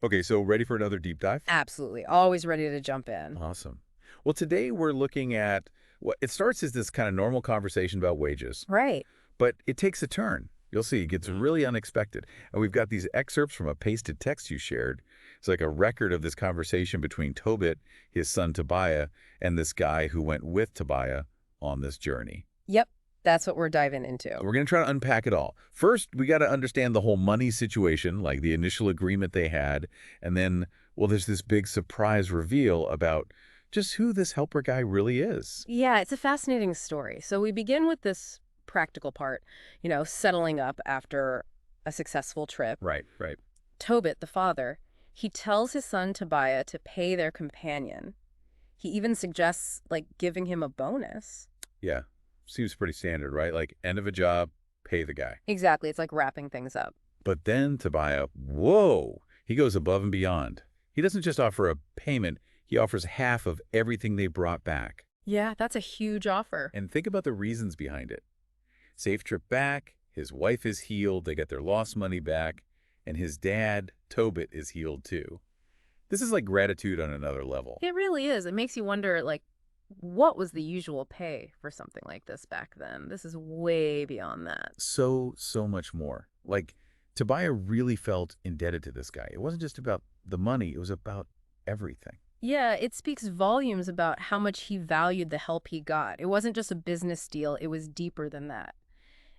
Okay, so ready for another deep dive? Absolutely. Always ready to jump in. Awesome. Well, today we're looking at what it starts as this kind of normal conversation about wages, Right. but it takes a turn. You'll see, it gets really unexpected. And we've got these excerpts from a pasted text you shared. It's like a record of this conversation between Tobit, his son Tobiah, and this guy who went with Tobiah on this journey. Yep. That's what we're diving into. We're going to try to unpack it all. First, we got to understand the whole money situation, like the initial agreement they had. And then, well, there's this big surprise reveal about just who this helper guy really is. Yeah, it's a fascinating story. So we begin with this practical part, settling up after a successful trip. Right, right. Tobit, the father, he tells his son Tobiah to pay their companion. He even suggests, like, giving him a bonus. Yeah. Seems pretty standard, right? Like, end of a job, pay the guy. Exactly. It's like wrapping things up. But then Tobiah, whoa, he goes above and beyond. He doesn't just offer a payment, he offers half of everything they brought back. Yeah, that's a huge offer. And think about the reasons behind it. Safe trip back, his wife is healed, they get their lost money back, and his dad, Tobit, is healed too. This is like gratitude on another level. It really is. It makes you wonder, like, what was the usual pay for something like this back then? This is way beyond that. So much more. Like, Tobiah really felt indebted to this guy. It wasn't just about the money, it was about everything. Yeah, it speaks volumes about how much he valued the help he got. It wasn't just a business deal, it was deeper than that.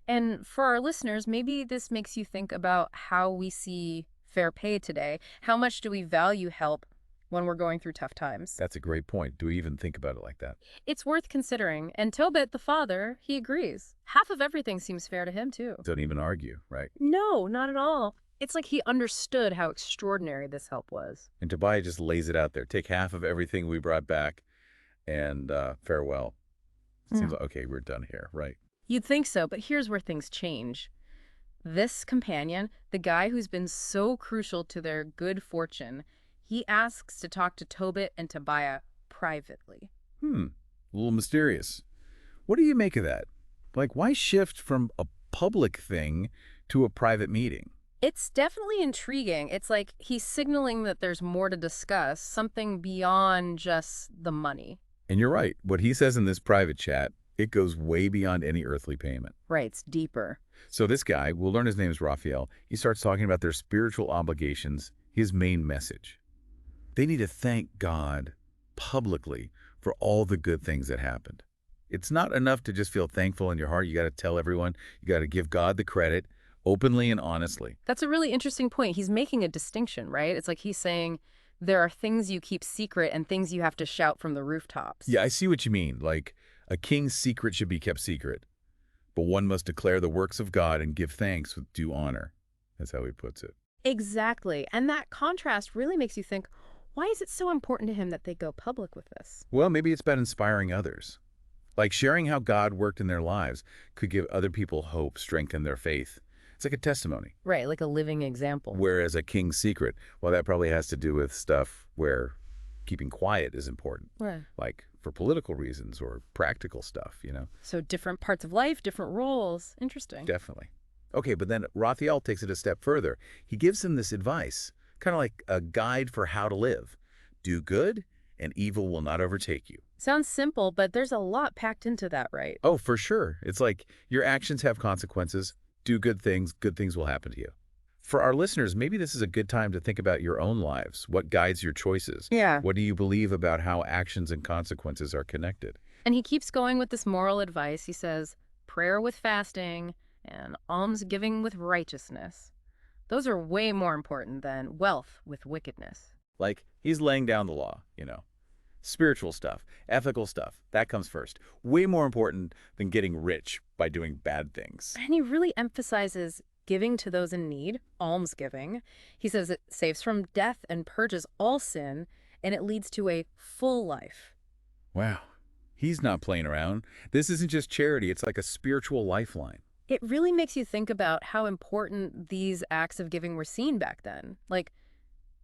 And for our listeners, maybe this makes you think about how we see fair pay today. How much do we value help when we're going through tough times? That's a great point. Do we even think about it like that? It's worth considering. And Tobit, the father, he agrees. Half of everything seems fair to him, too. Don't even argue, right? No, not at all. It's like he understood how extraordinary this help was. And Tobiah just lays it out there. Take half of everything we brought back and farewell. Seems like, okay, we're done here, right? You'd think so, but here's where things change. This companion, the guy who's been so crucial to their good fortune, he asks to talk to Tobit and Tobiah privately. A little mysterious. What do you make of that? Like, why shift from a public thing to a private meeting? It's definitely intriguing. It's like he's signaling that there's more to discuss, something beyond just the money. And you're right. What he says in this private chat, it goes way beyond any earthly payment. Right, it's deeper. So this guy, we'll learn his name is Raphael, he starts talking about their spiritual obligations, his main message. They need to thank God publicly for all the good things that happened. It's not enough to just feel thankful in your heart. You got to tell everyone. You got to give God the credit openly and honestly. That's a really interesting point. He's making a distinction, right? It's like he's saying there are things you keep secret and things you have to shout from the rooftops. Yeah, I see what you mean. Like, a king's secret should be kept secret, but one must declare the works of God and give thanks with due honor. That's how he puts it. Exactly. And that contrast really makes you think, why is it so important to him that they go public with this? Well, maybe it's about inspiring others. Like sharing how God worked in their lives could give other people hope, strengthen their faith. It's like a testimony. Right, like a living example. Whereas a king's secret, well, that probably has to do with stuff where keeping quiet is important. Right. Like for political reasons or practical stuff, So different parts of life, different roles. Interesting. Definitely. Okay, but then Raphael takes it a step further. He gives him this advice, kind of like a guide for how to live. Do good, and evil will not overtake you. Sounds simple, but there's a lot packed into that, right? Oh, for sure. It's like your actions have consequences. Do good things will happen to you. For our listeners, maybe this is a good time to think about your own lives. What guides your choices? Yeah. What do you believe about how actions and consequences are connected? And he keeps going with this moral advice. He says, prayer with fasting and almsgiving with righteousness. Those are way more important than wealth with wickedness. Like, he's laying down the law, Spiritual stuff, ethical stuff, that comes first. Way more important than getting rich by doing bad things. And he really emphasizes giving to those in need, almsgiving. He says it saves from death and purges all sin, and it leads to a full life. Wow. He's not playing around. This isn't just charity, it's like a spiritual lifeline. It really makes you think about how important these acts of giving were seen back then. Like,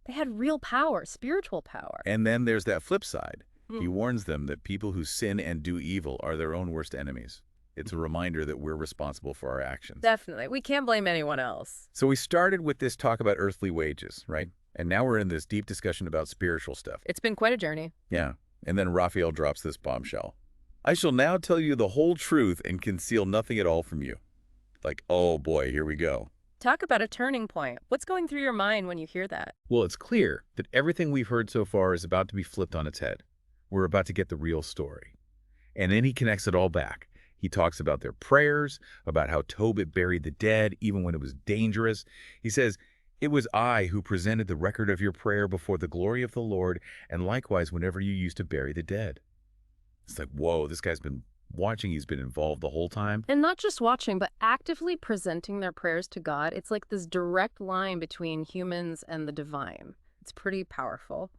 they had real power, spiritual power. And then there's that flip side. He warns them that people who sin and do evil are their own worst enemies. It's a reminder that we're responsible for our actions. Definitely. We can't blame anyone else. So we started with this talk about earthly wages, right? And now we're in this deep discussion about spiritual stuff. It's been quite a journey. Yeah. And then Raphael drops this bombshell. I shall now tell you the whole truth and conceal nothing at all from you. Like, oh boy, here we go. Talk about a turning point. What's going through your mind when you hear that? Well, it's clear that everything we've heard so far is about to be flipped on its head. We're about to get the real story. And then he connects it all back. He talks about their prayers, about how Tobit buried the dead even when it was dangerous. He says, "It was I who presented the record of your prayer before the glory of the Lord, and likewise whenever you used to bury the dead." It's like, whoa, this guy's been watching. He's been involved the whole time. And not just watching, but actively presenting their prayers to God. It's like this direct line between humans and the divine. It's pretty powerful.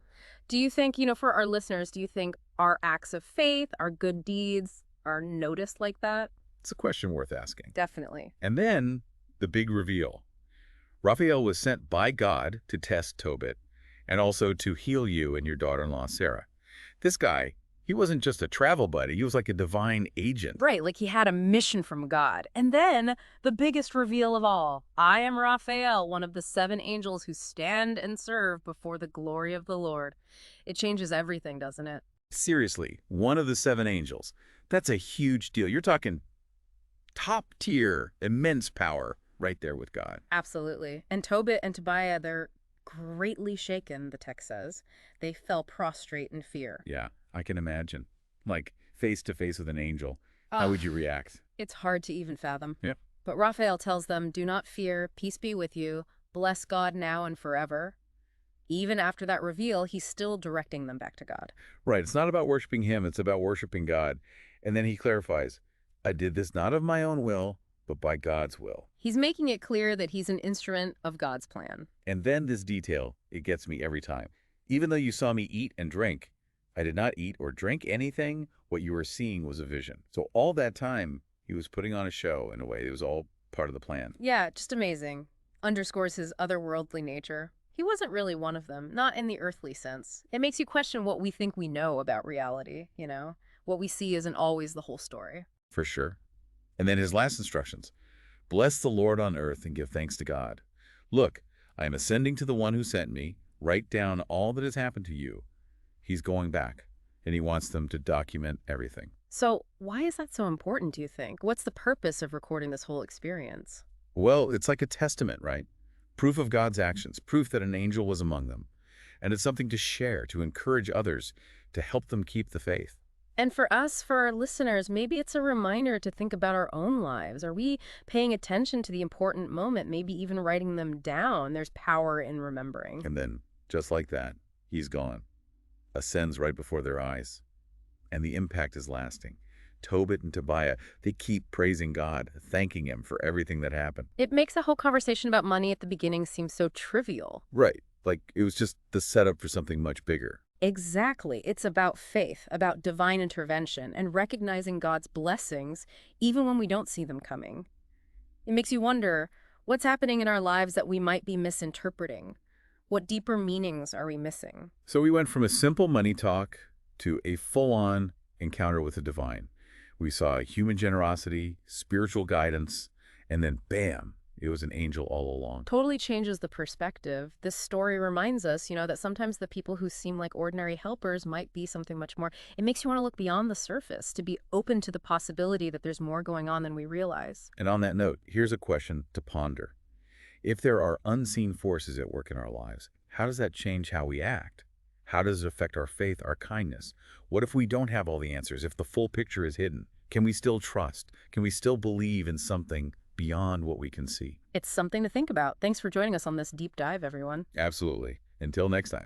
Do you think, for our listeners, do you think our acts of faith, our good deeds are noticed like that? It's a question worth asking. Definitely. And then the big reveal. Raphael was sent by God to test Tobit and also to heal you and your daughter-in-law, Sarah. This guy, he wasn't just a travel buddy. He was like a divine agent. Right, like he had a mission from God. And then the biggest reveal of all. I am Raphael, one of the 7 angels who stand and serve before the glory of the Lord. It changes everything, doesn't it? Seriously, one of the 7 angels. That's a huge deal. You're talking top tier, immense power right there with God. Absolutely. And Tobit and Tobiah, they're greatly shaken, the text says. They fell prostrate in fear. Yeah, I can imagine. Like face to face with an angel. How would you react? It's hard to even fathom. Yep. But Raphael tells them, "Do not fear, peace be with you, bless God now and forever." Even after that reveal, he's still directing them back to God. Right. It's not about worshiping him. It's about worshiping God. And then he clarifies, I did this not of my own will, but by God's will. He's making it clear that he's an instrument of God's plan. And then this detail, it gets me every time. Even though you saw me eat and drink, I did not eat or drink anything. What you were seeing was a vision. So all that time, he was putting on a show in a way. It was all part of the plan. Yeah, just amazing. Underscores his otherworldly nature. He wasn't really one of them, not in the earthly sense. It makes you question what we think we know about reality, What we see isn't always the whole story. For sure. And then his last instructions. Bless the Lord on earth and give thanks to God. Look, I am ascending to the one who sent me. Write down all that has happened to you. He's going back, and he wants them to document everything. So why is that so important, do you think? What's the purpose of recording this whole experience? Well, it's like a testament, right? Proof of God's actions, proof that an angel was among them. And it's something to share, to encourage others, to help them keep the faith. And for us, for our listeners, maybe it's a reminder to think about our own lives. Are we paying attention to the important moment, maybe even writing them down? There's power in remembering. And then, just like that, he's gone. Ascends right before their eyes. And the impact is lasting. Tobit and Tobiah, they keep praising God, thanking him for everything that happened. It makes the whole conversation about money at the beginning seem so trivial. Right. Like it was just the setup for something much bigger. Exactly. It's about faith, about divine intervention, and recognizing God's blessings even when we don't see them coming. It makes you wonder, what's happening in our lives that we might be misinterpreting? What deeper meanings are we missing? So we went from a simple money talk to a full-on encounter with the divine. We saw human generosity, spiritual guidance, and then bam, it was an angel all along. Totally changes the perspective. This story reminds us, that sometimes the people who seem like ordinary helpers might be something much more. It makes you want to look beyond the surface, to be open to the possibility that there's more going on than we realize. And on that note, here's a question to ponder. If there are unseen forces at work in our lives, how does that change how we act? How does it affect our faith, our kindness? What if we don't have all the answers, if the full picture is hidden? Can we still trust? Can we still believe in something beyond what we can see? It's something to think about. Thanks for joining us on this deep dive, everyone. Absolutely. Until next time.